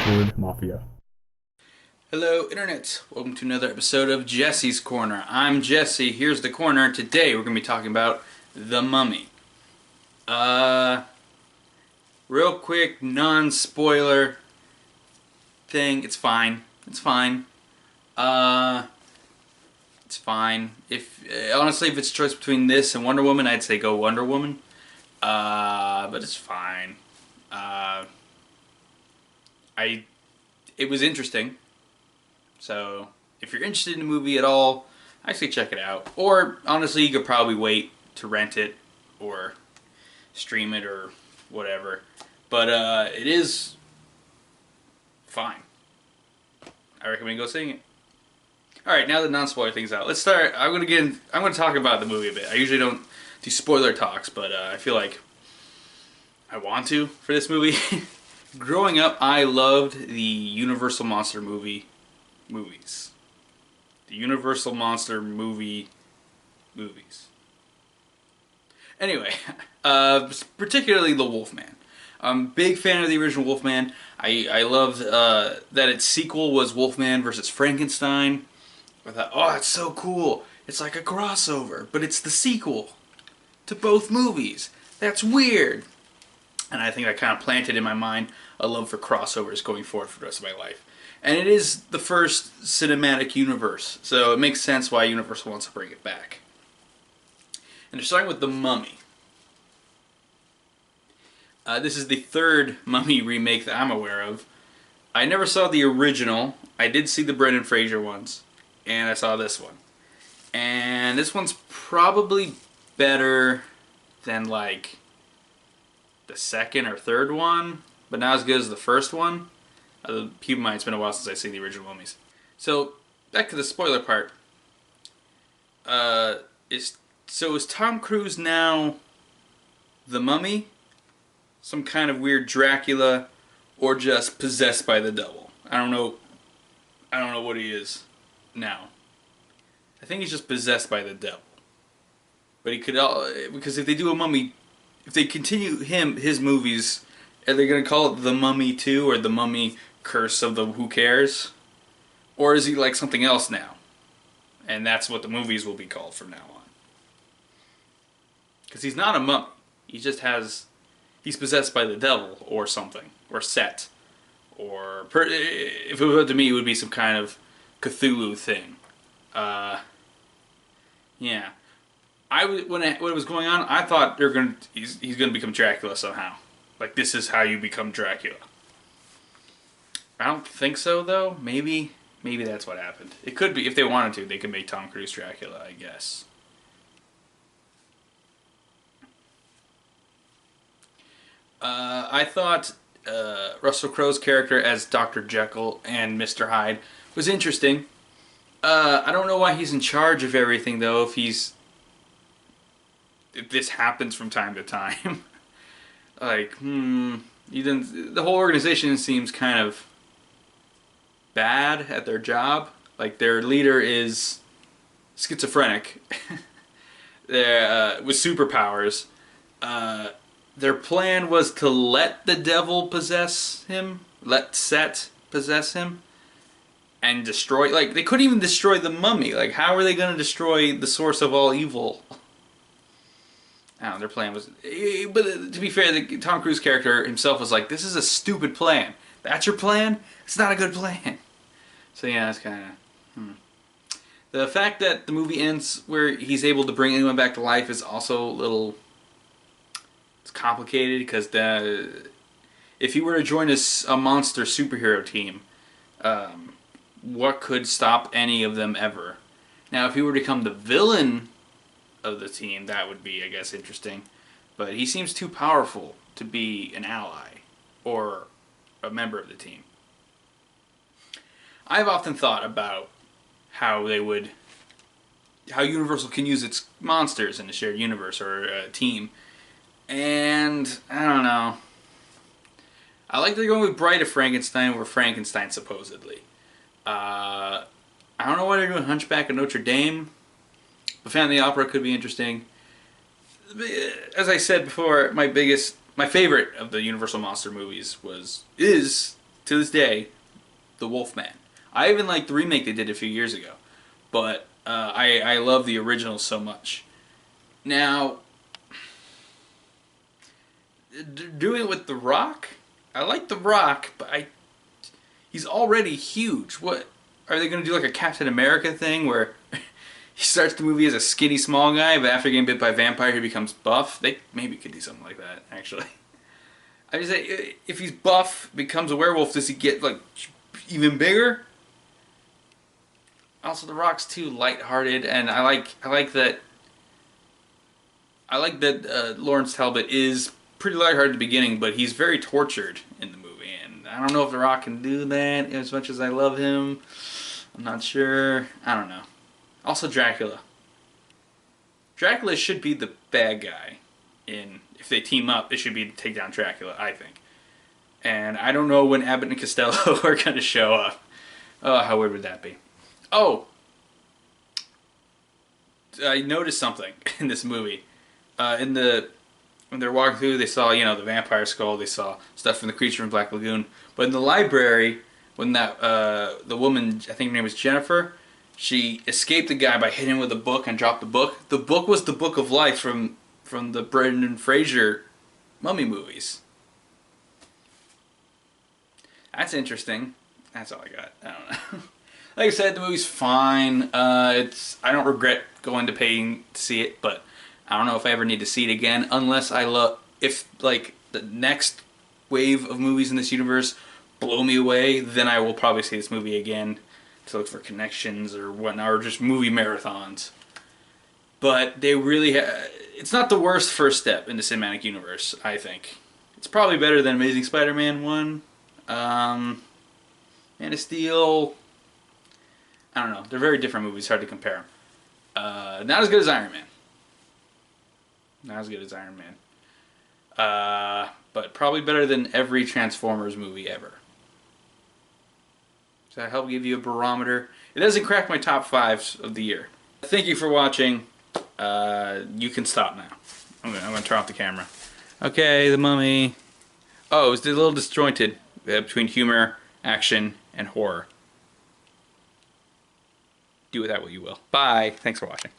Word Mafia. Hello, Internet. Welcome to another episode of Jesse's Corner. I'm Jesse. Here's the corner. Today we're going to be talking about The Mummy. Real quick, non-spoiler thing. It's fine. It's fine. It's fine. Honestly, if it's a choice between this and Wonder Woman, I'd say go Wonder Woman. But it's fine. It was interesting. So, if you're interested in the movie at all, I say check it out. Or, honestly, you could probably wait to rent it or stream it or whatever. But, it is fine. I recommend go seeing it. Alright, now that non-spoiler thing's out, let's start. I'm gonna talk about the movie a bit. I usually don't do spoiler talks, but I feel like I want to for this movie. Growing up, I loved the Universal Monster movies. The Universal Monster movies. Anyway, particularly the Wolfman. I'm a big fan of the original Wolfman. I loved that its sequel was Wolfman vs. Frankenstein. I thought, oh, it's so cool. It's like a crossover, but it's the sequel to both movies. That's weird. And I think that kind of planted in my mind a love for crossovers going forward for the rest of my life. And it is the first cinematic universe, so it makes sense why Universal wants to bring it back. And they're starting with The Mummy. This is the third Mummy remake that I'm aware of. I never saw the original. I did see the Brendan Fraser ones, and I saw this one. And this one's probably better than, like, the second or third one, but not as good as the first one. Keep in mind, it's been a while since I've seen the original Mummies. So, back to the spoiler part. Is Tom Cruise now the Mummy, some kind of weird Dracula, or just possessed by the devil? I don't know what he is now. I think he's just possessed by the devil. But he could, because if they do a Mummy, if they continue his movies, are they going to call it The Mummy 2 or The Mummy Curse of the Who Cares? Or is he like something else now? And that's what the movies will be called from now on. Because he's not a mummy. He's possessed by the devil or something. Or Set. Or, if it were up to me, it would be some kind of Cthulhu thing. Yeah. When it was going on, I thought he's going to become Dracula somehow. Like, this is how you become Dracula. I don't think so, though. Maybe that's what happened. It could be. If they wanted to, they could make Tom Cruise Dracula, I guess. I thought Russell Crowe's character as Dr. Jekyll and Mr. Hyde was interesting. I don't know why he's in charge of everything, though, if this happens from time to time. Like, the whole organization seems kind of bad at their job. Like, their leader is schizophrenic. With superpowers. Their plan was to let the devil possess him. Let Set possess him. And destroy, like, they couldn't even destroy the mummy. Like, how are they going to destroy the source of all evil? I don't know, their plan was... But to be fair, the Tom Cruise character himself was like, this is a stupid plan. That's your plan? It's not a good plan. So yeah, it's kind of... The fact that the movie ends where he's able to bring anyone back to life is also a little... It's complicated, because if he were to join a monster superhero team, what could stop any of them ever? Now, if he were to become the villain of the team, that would be, I guess, interesting. But he seems too powerful to be an ally or a member of the team. I've often thought about how Universal can use its monsters in a shared universe or a team. And, I don't know. I like they're going with Bride of Frankenstein over Frankenstein, supposedly. I don't know why they're doing Hunchback of Notre Dame. The Phantom of the Opera could be interesting. as I said before, my favorite of the Universal Monster movies is to this day, the Wolfman. I even like the remake they did a few years ago, but I love the original so much. Now, doing it with The Rock, I like The Rock, but he's already huge. What are they going to do, like a Captain America thing where he starts the movie as a skinny small guy, but after getting bit by a vampire he becomes buff? They maybe could do something like that, actually. I just say, if he's buff, becomes a werewolf, does he get like even bigger? Also, The Rock's too lighthearted, and I like that Lawrence Talbot is pretty lighthearted at the beginning, but he's very tortured in the movie, and I don't know if The Rock can do that as much as I love him. I'm not sure. I don't know. Also, Dracula. Dracula should be the bad guy if they team up, it should be to take down Dracula, I think. And I don't know when Abbott and Costello are going to show up. Oh, how weird would that be? Oh! I noticed something in this movie. When they're walking through, they saw, the vampire skull, they saw stuff from the creature from Black Lagoon. But in the library, when the woman, I think her name was Jennifer, she escaped the guy by hitting him with a book and dropped the book. The book was the Book of Life from the Brendan Fraser mummy movies. That's interesting. That's all I got. I don't know. Like I said, the movie's fine. I don't regret going to paying to see it, but I don't know if I ever need to see it again unless if like the next wave of movies in this universe blow me away, then I will probably see this movie again to look for connections or whatnot, or just movie marathons. But they really it's not the worst first step in the cinematic universe, I think. It's probably better than Amazing Spider-Man 1, Man of Steel. I don't know. They're very different movies, hard to compare them. Not as good as Iron Man. Not as good as Iron Man. But probably better than every Transformers movie ever. Does that help give you a barometer? It doesn't crack my top 5s of the year. Thank you for watching. You can stop now. I'm going to turn off the camera. Okay, The Mummy. Oh, it was a little disjointed between humor, action, and horror. Do with that what you will. Bye. Thanks for watching.